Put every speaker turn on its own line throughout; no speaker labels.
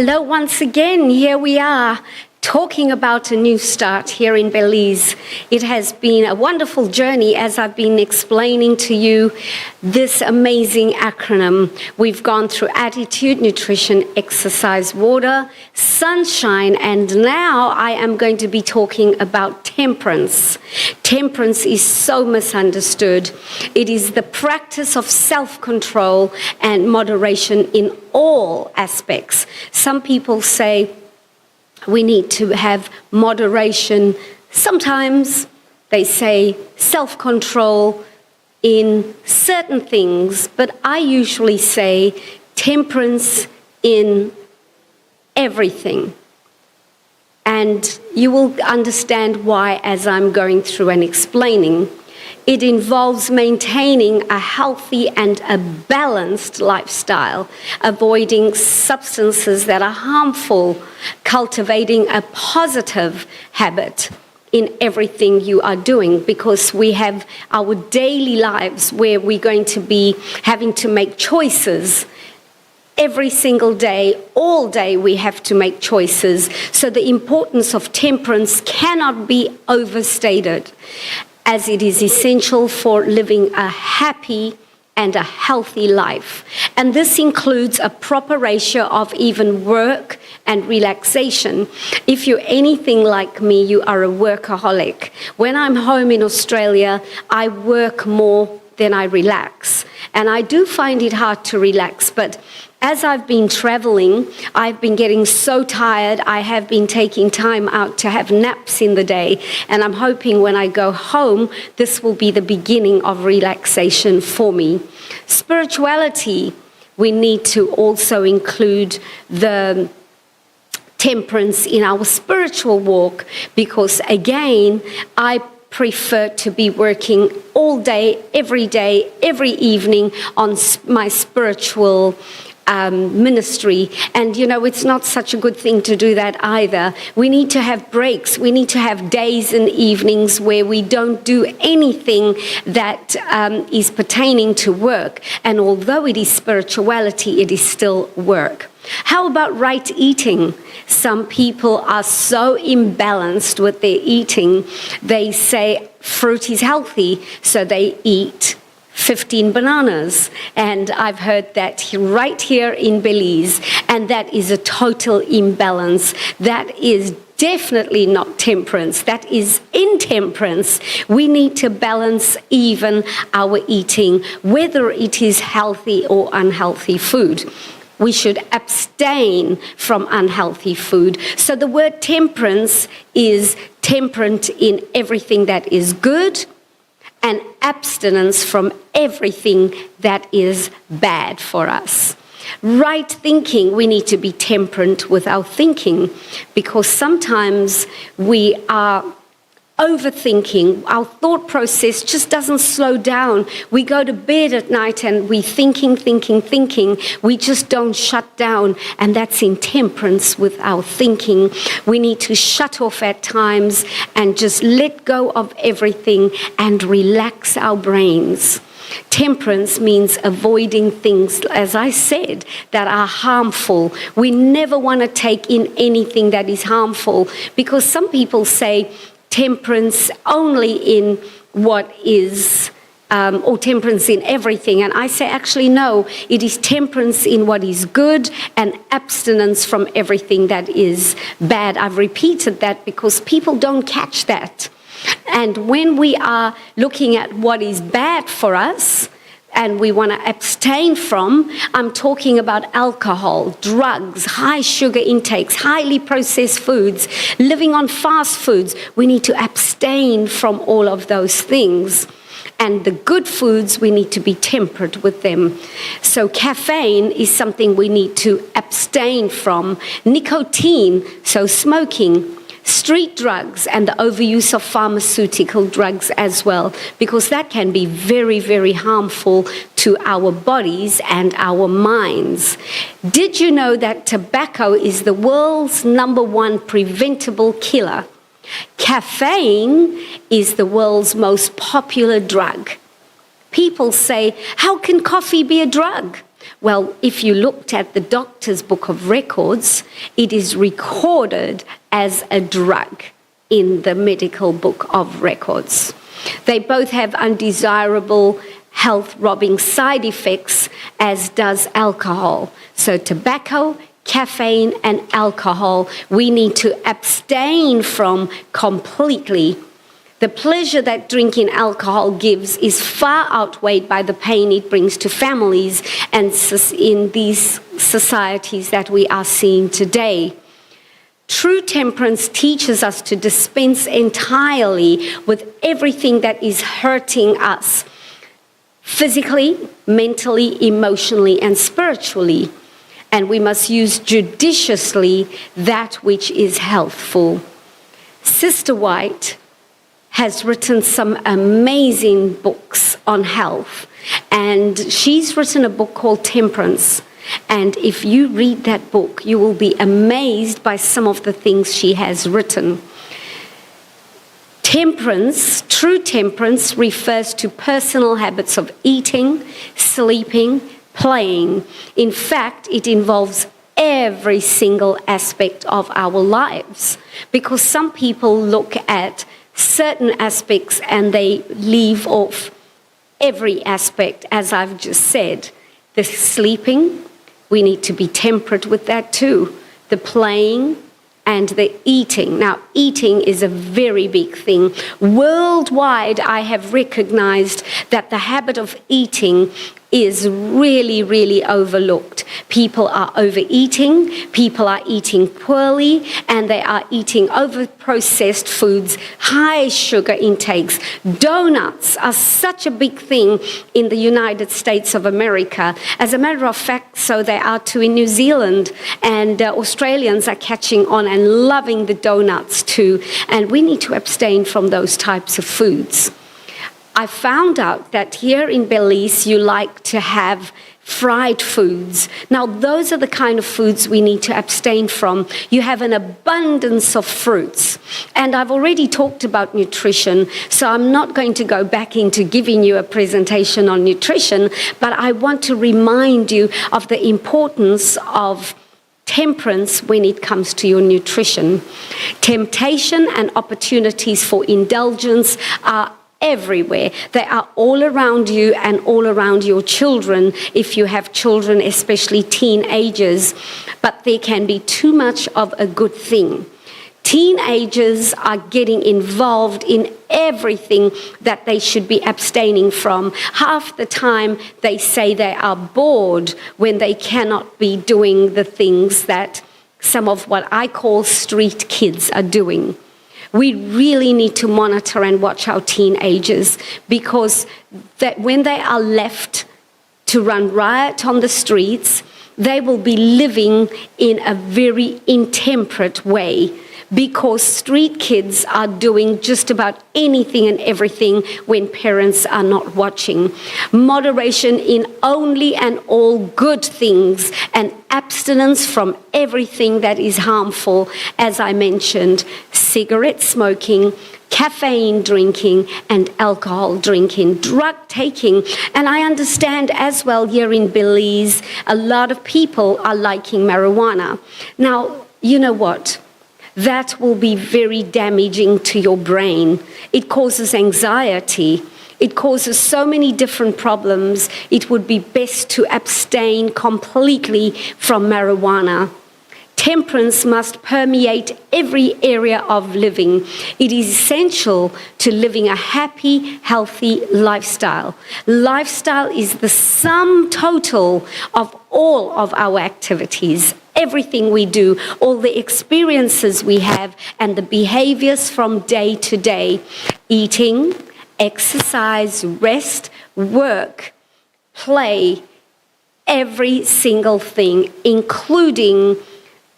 Hello once again. Here we are talking about a new start here in Belize. It has been a wonderful journey as I've been explaining to you this amazing acronym. We've gone through attitude, nutrition, exercise, water, sunshine, and now I am going to be talking about temperance. Temperance is so misunderstood. It is the practice of self-control and moderation in all aspects. Some people say we need to have moderation. Sometimes they say self-control in certain things, but I usually say temperance in everything. And you will understand why as I'm going through and explaining. It involves maintaining a healthy and a balanced lifestyle, avoiding substances that are harmful, cultivating a positive habit in everything you are doing, because we have our daily lives where we're going to be having to make choices. Every single day, all day, we have to make choices. So the importance of temperance cannot be overstated, as it is essential for living a happy and a healthy life. And this includes a proper ratio of even work and relaxation. If you're anything like me, you are a workaholic. When I'm home in Australia, I work more than I relax. And I do find it hard to relax, but as I've been traveling, I've been getting so tired. I have been taking time out to have naps in the day. And I'm hoping when I go home, this will be the beginning of relaxation for me. Spirituality, we need to also include the temperance in our spiritual walk, because again, I prefer to be working all day, every evening on my spiritual ministry. And you know, it's not such a good thing to do that either. We need to have breaks. We need to have days and evenings where we don't do anything that is pertaining to work. And although it is spirituality, it is still work. How about right eating? Some people are so imbalanced with their eating. They say fruit is healthy, so they eat 15 bananas. And I've heard that right here in Belize, and that is a total imbalance. That is definitely not temperance. That is intemperance. We need to balance even our eating, whether it is healthy or unhealthy food. We should abstain from unhealthy food. So the word temperance is temperate in everything that is good, and abstinence from everything that is bad for us. Right thinking, we need to be temperate with our thinking, because sometimes we are overthinking. Our thought process just doesn't slow down. We go to bed at night and we're thinking. We just don't shut down, and that's intemperance with our thinking. We need to shut off at times and just let go of everything and relax our brains. Temperance means avoiding things, as I said, that are harmful. We never want to take in anything that is harmful, because some people say temperance only in what is, or temperance in everything. And I say, actually, no, it is temperance in what is good and abstinence from everything that is bad. I've repeated that because people don't catch that. And when we are looking at what is bad for us, and we want to abstain from, I'm talking about alcohol, drugs, high sugar intakes, highly processed foods, living on fast foods. We need to abstain from all of those things. And the good foods, we need to be temperate with them. So caffeine is something we need to abstain from. Nicotine, so smoking. Street drugs and the overuse of pharmaceutical drugs as well, because that can be very, very harmful to our bodies and our minds. Did you know that tobacco is the world's #1 preventable killer? Caffeine is the world's most popular drug. People say, how can coffee be a drug? Well, if you looked at the doctor's book of records, it is recorded as a drug in the medical book of records. They both have undesirable health-robbing side effects, as does alcohol. So tobacco, caffeine, and alcohol, we need to abstain from completely. The pleasure that drinking alcohol gives is far outweighed by the pain it brings to families and in these societies that we are seeing today. True temperance teaches us to dispense entirely with everything that is hurting us, physically, mentally, emotionally, and spiritually. And we must use judiciously that which is healthful. Sister White has written some amazing books on health, and she's written a book called Temperance. And if you read that book, you will be amazed by some of the things she has written. Temperance, true temperance, refers to personal habits of eating, sleeping, playing. In fact, it involves every single aspect of our lives, because some people look at certain aspects and they leave off every aspect, as I've just said. The sleeping, we need to be temperate with that too. The playing and the eating. Now, eating is a very big thing. Worldwide, I have recognized that the habit of eating is really, really overlooked. People are overeating, people are eating poorly, and they are eating over-processed foods, high sugar intakes. Donuts are such a big thing in the United States of America. As a matter of fact, so they are too in New Zealand, and Australians are catching on and loving the donuts too, and we need to abstain from those types of foods. I found out that here in Belize, you like to have fried foods. Now, those are the kind of foods we need to abstain from. You have an abundance of fruits. And I've already talked about nutrition, so I'm not going to go back into giving you a presentation on nutrition, but I want to remind you of the importance of temperance when it comes to your nutrition. Temptation and opportunities for indulgence are everywhere. They are all around you and all around your children, if you have children, especially teenagers. But there can be too much of a good thing. Teenagers are getting involved in everything that they should be abstaining from. Half the time they say they are bored when they cannot be doing the things that some of what I call street kids are doing. We really need to monitor and watch our teenagers, because that when they are left to run riot on the streets, they will be living in a very intemperate way, because street kids are doing just about anything and everything when parents are not watching. Moderation in only and all good things, and abstinence from everything that is harmful, as I mentioned, cigarette smoking, caffeine drinking, and alcohol drinking, drug taking. And I understand as well here in Belize, a lot of people are liking marijuana. Now, you know what? That will be very damaging to your brain. It causes anxiety. It causes so many different problems. It would be best to abstain completely from marijuana. Temperance must permeate every area of living. It is essential to living a happy, healthy lifestyle. Lifestyle is the sum total of all of our activities, everything we do, all the experiences we have, and the behaviors from day to day. Eating, exercise, rest, work, play, every single thing, including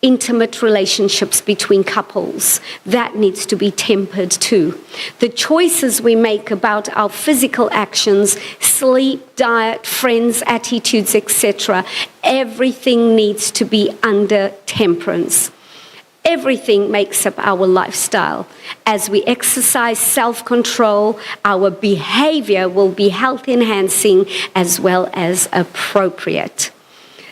intimate relationships between couples, that needs to be tempered too. The choices we make about our physical actions, sleep, diet, friends, attitudes, etc., everything needs to be under temperance. Everything makes up our lifestyle. As we exercise self-control, our behavior will be health-enhancing as well as appropriate.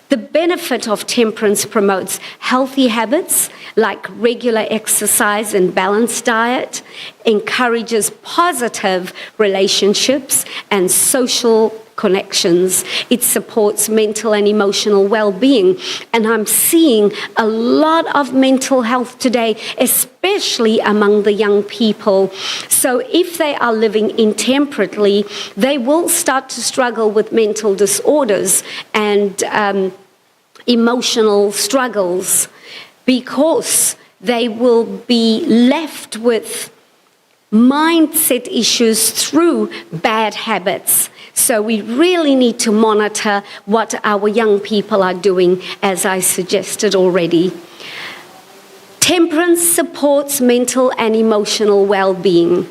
The benefit of temperance promotes healthy habits like regular exercise and balanced diet, encourages positive relationships and social connections. It supports mental and emotional well-being. And I'm seeing a lot of mental health today, especially among the young people. So if they are living intemperately, they will start to struggle with mental disorders and emotional struggles, because they will be left with mindset issues through bad habits. So we really need to monitor what our young people are doing, as I suggested already. Temperance supports mental and emotional well-being,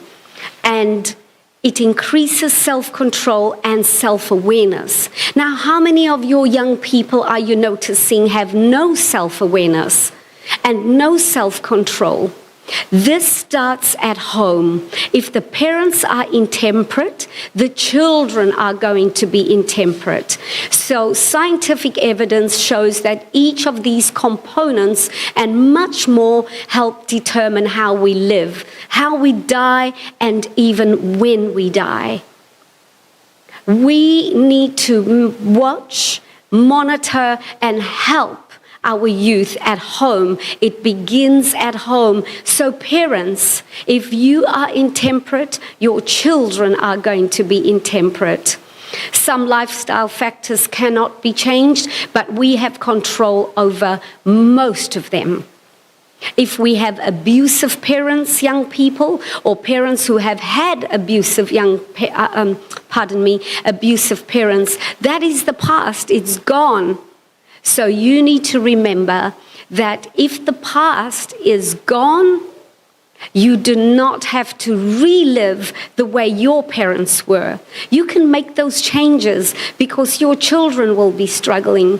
and it increases self-control and self-awareness. Now, how many of your young people are you noticing have no self-awareness and no self-control? This starts at home. If the parents are intemperate, the children are going to be intemperate. So scientific evidence shows that each of these components and much more help determine how we live, how we die, and even when we die. We need to watch, monitor, and help our youth at home. It begins at home. So parents, if you are intemperate, your children are going to be intemperate. Some lifestyle factors cannot be changed, but we have control over most of them. If we have abusive parents, young people, or parents who have had abusive abusive parents, that is the past. It's gone. So you need to remember that if the past is gone, you do not have to relive the way your parents were. You can make those changes because your children will be struggling.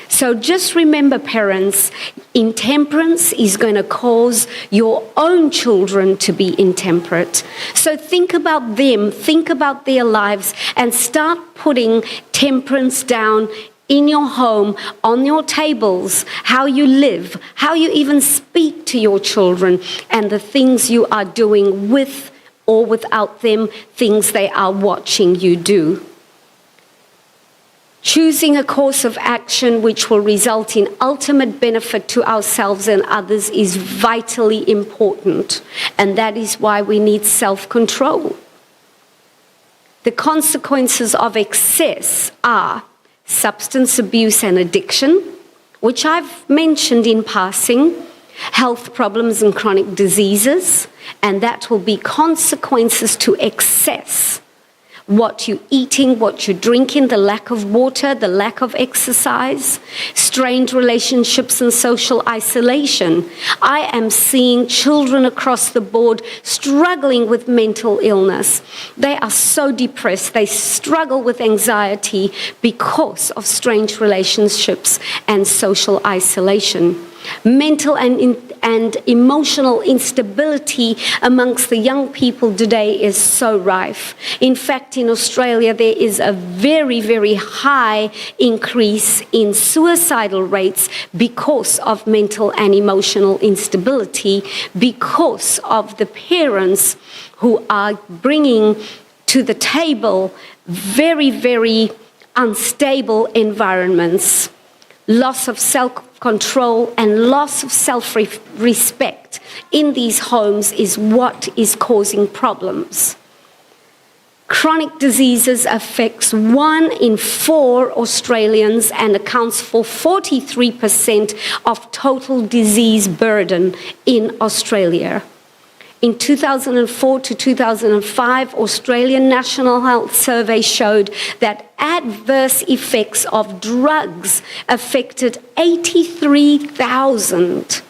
So just remember, parents, intemperance is going to cause your own children to be intemperate. So think about them, think about their lives, and start putting temperance down in your home, on your tables, how you live, how you even speak to your children, and the things you are doing with or without them, things they are watching you do. Choosing a course of action which will result in ultimate benefit to ourselves and others is vitally important, and that is why we need self-control. The consequences of excess are substance abuse and addiction, which I've mentioned in passing, health problems and chronic diseases, and that will be consequences to excess. What you're eating, what you're drinking, the lack of water, the lack of exercise, strained relationships and social isolation. I am seeing children across the board struggling with mental illness. They are so depressed. They struggle with anxiety because of strained relationships and social isolation. Mental and emotional instability amongst the young people today is so rife. In fact, in Australia, there is a very, very high increase in suicidal rates because of mental and emotional instability, because of the parents who are bringing to the table very, very unstable environments. Loss of self-control and loss of self-respect in these homes is what is causing problems. Chronic diseases affects 1 in 4 Australians and accounts for 43% of total disease burden in Australia. In 2004 to 2005, Australian National Health Survey showed that adverse effects of drugs affected 83,000.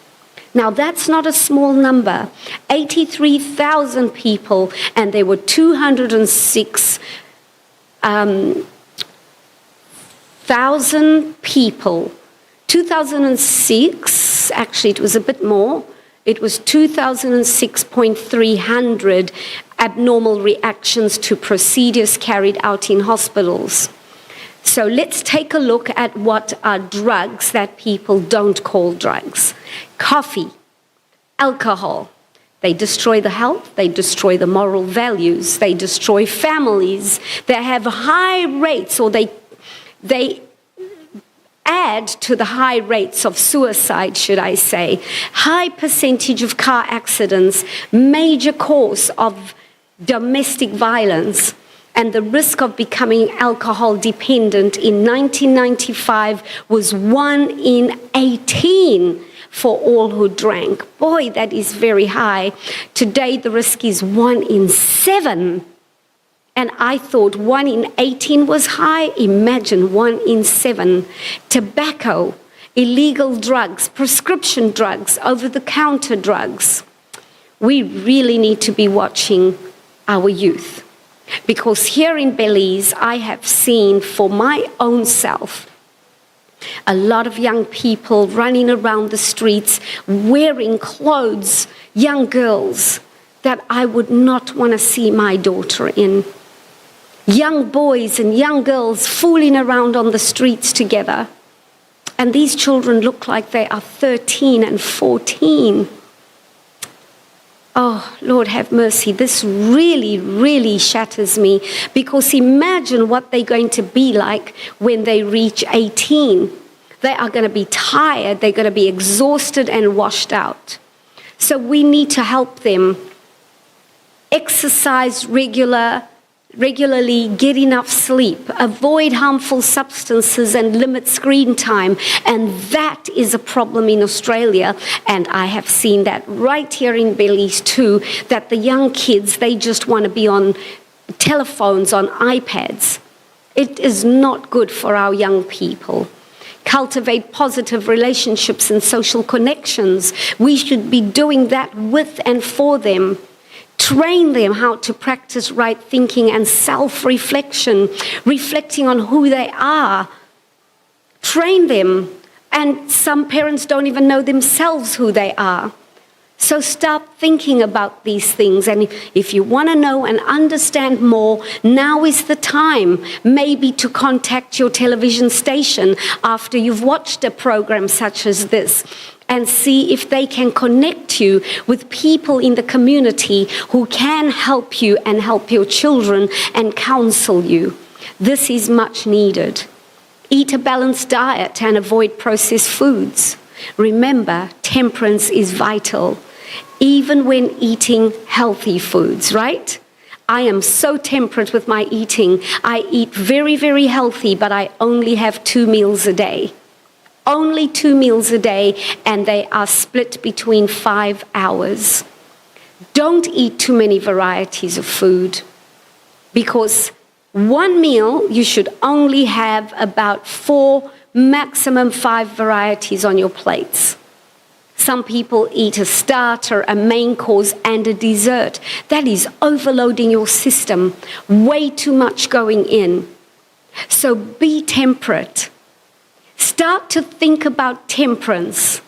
Now, that's not a small number. 83,000 people, and there were 206,000 people. 2006, actually it was a bit more, it was 2,600 abnormal reactions to procedures carried out in hospitals. So let's take a look at what are drugs that people don't call drugs. Coffee, alcohol. They destroy the health, they destroy the moral values, they destroy families. They have high rates, or they add to the high rates of suicide, should I say. High percentage of car accidents, major cause of domestic violence, and the risk of becoming alcohol dependent in 1995 was 1 in 18 for all who drank. Boy, that is very high. Today, the risk is 1 in 7. And I thought 1 in 18 was high. Imagine 1 in 7. Tobacco, illegal drugs, prescription drugs, over-the-counter drugs. We really need to be watching our youth. Because here in Belize, I have seen for my own self a lot of young people running around the streets wearing clothes, young girls, that I would not want to see my daughter in. Young boys and young girls fooling around on the streets together. And these children look like they are 13 and 14. Oh, Lord have mercy. This really, really shatters me, because imagine what they're going to be like when they reach 18. They are going to be tired. They're going to be exhausted and washed out. So we need to help them exercise regularly, get enough sleep, avoid harmful substances, and limit screen time. And that is a problem in Australia. And I have seen that right here in Belize too, that the young kids, they just want to be on telephones, on iPads. It is not good for our young people. Cultivate positive relationships and social connections. We should be doing that with and for them. Train them how to practice right thinking and self-reflection, reflecting on who they are. Train them. And some parents don't even know themselves who they are. So start thinking about these things. And if you want to know and understand more, now is the time maybe to contact your television station after you've watched a program such as this, and see if they can connect you with people in the community who can help you and help your children and counsel you. This is much needed. Eat a balanced diet and avoid processed foods. Remember, temperance is vital, even when eating healthy foods, right? I am so temperate with my eating. I eat very, very healthy, but I only have 2 meals a day. Only 2 meals a day, and they are split between 5 hours. Don't eat too many varieties of food, because 1 meal, you should only have about 4, maximum 5 varieties on your plates. Some people eat a starter, a main course, and a dessert. That is overloading your system. Way too much going in. So be temperate. Start to think about temperance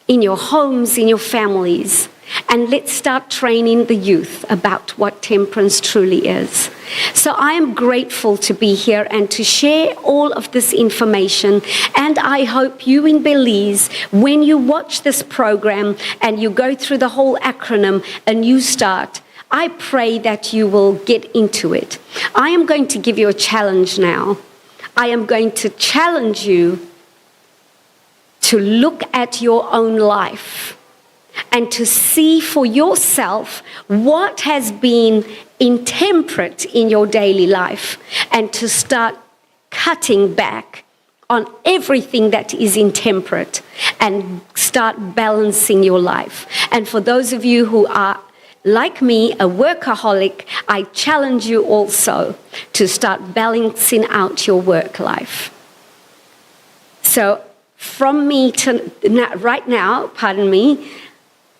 in your homes, in your families. And let's start training the youth about what temperance truly is. So I am grateful to be here and to share all of this information. And I hope you in Belize, when you watch this program and you go through the whole acronym, A New Start, I pray that you will get into it. I am going to give you a challenge now. I am going to challenge you to look at your own life and to see for yourself what has been intemperate in your daily life, and to start cutting back on everything that is intemperate and start balancing your life. And for those of you who are, like me, a workaholic, I challenge you also to start balancing out your work life. So from me to right now,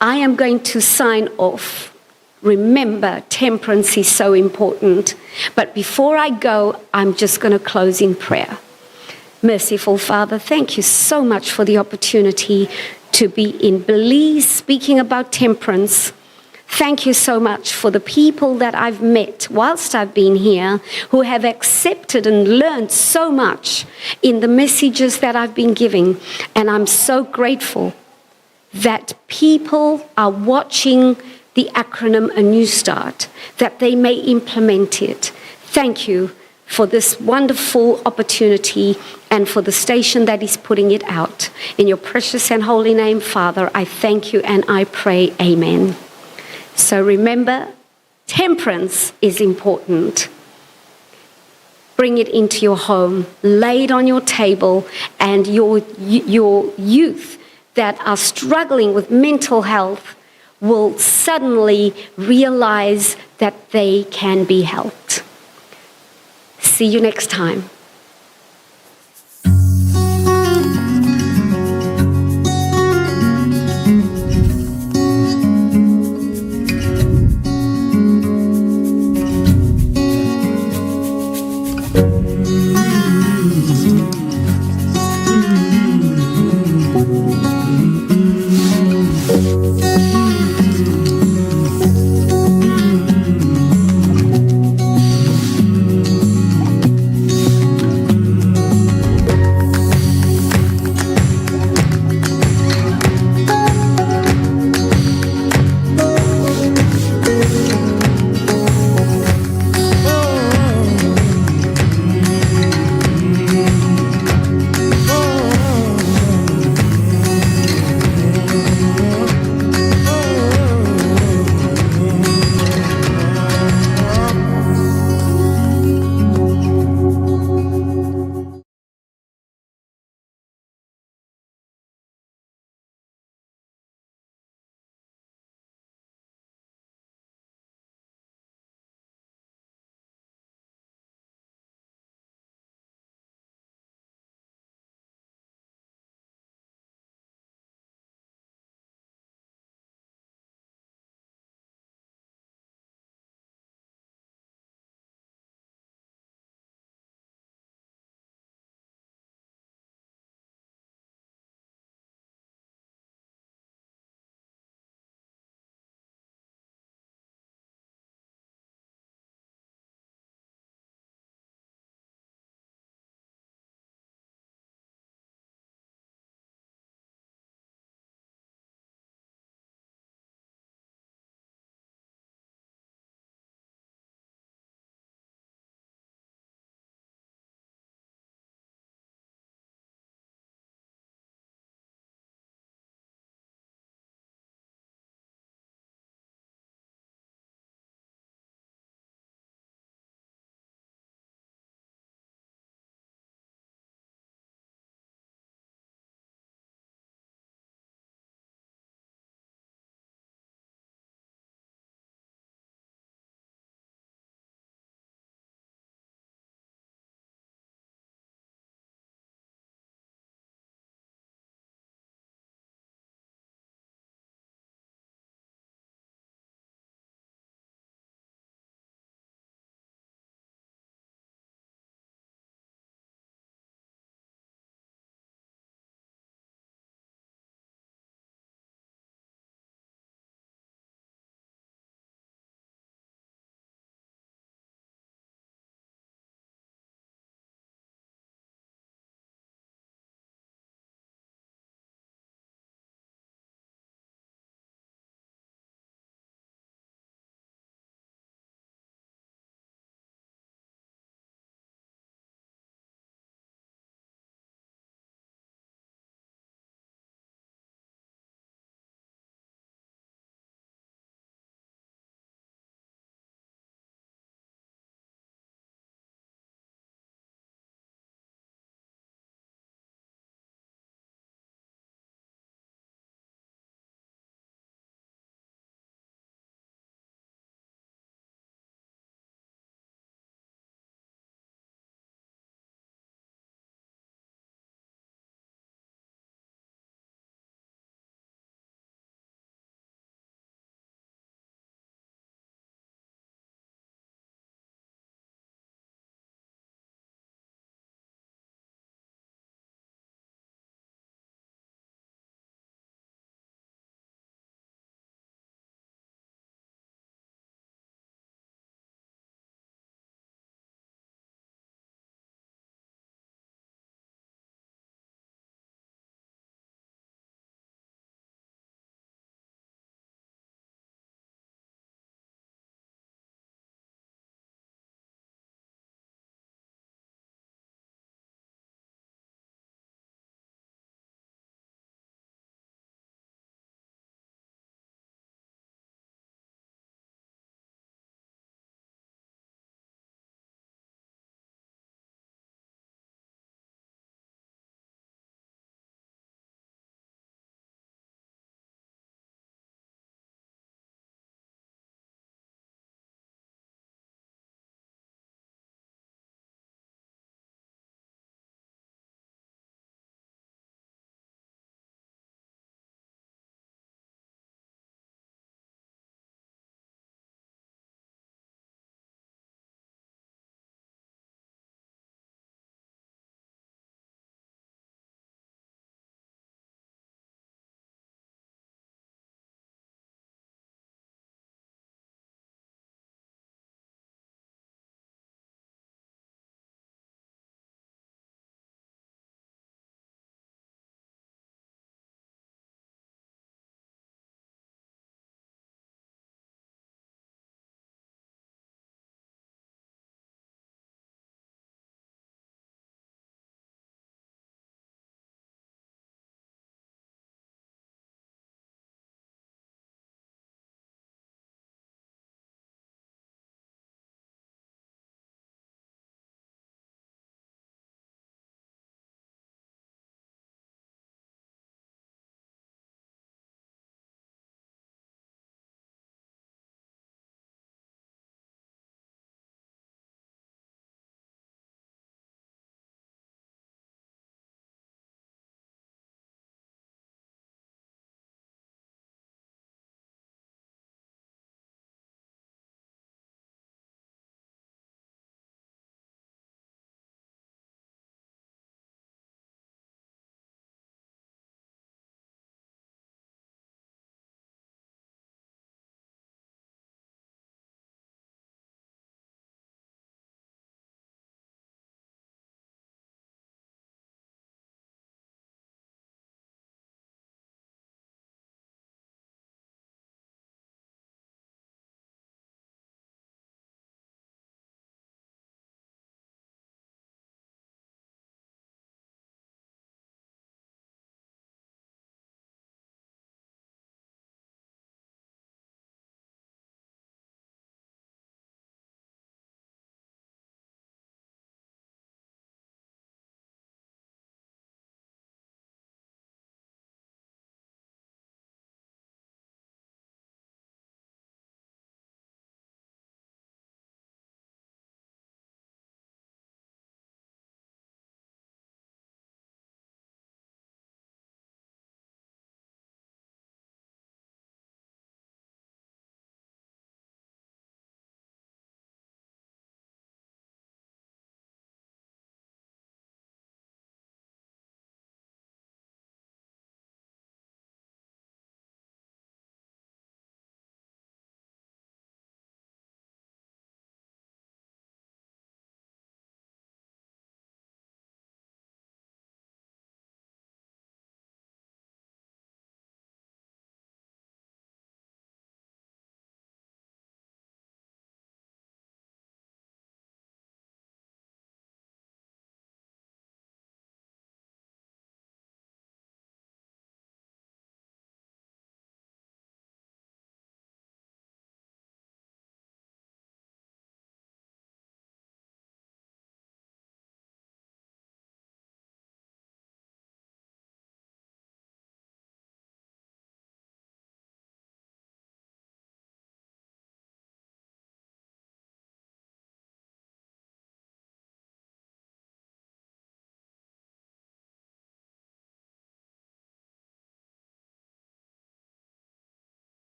I am going to sign off. Remember, temperance is so important. But before I go, I'm just going to close in prayer. Merciful Father, thank you so much for the opportunity to be in Belize speaking about temperance. Thank you so much for the people that I've met whilst I've been here who have accepted and learned so much in the messages that I've been giving. And I'm so grateful that people are watching the acronym A New Start, that they may implement it. Thank you for this wonderful opportunity and for the station that is putting it out. In your precious and holy name, Father, I thank you and I pray, amen. So remember, temperance is important. Bring it into your home, lay it on your table, and your youth that are struggling with mental health will suddenly realize that they can be helped. See you next time.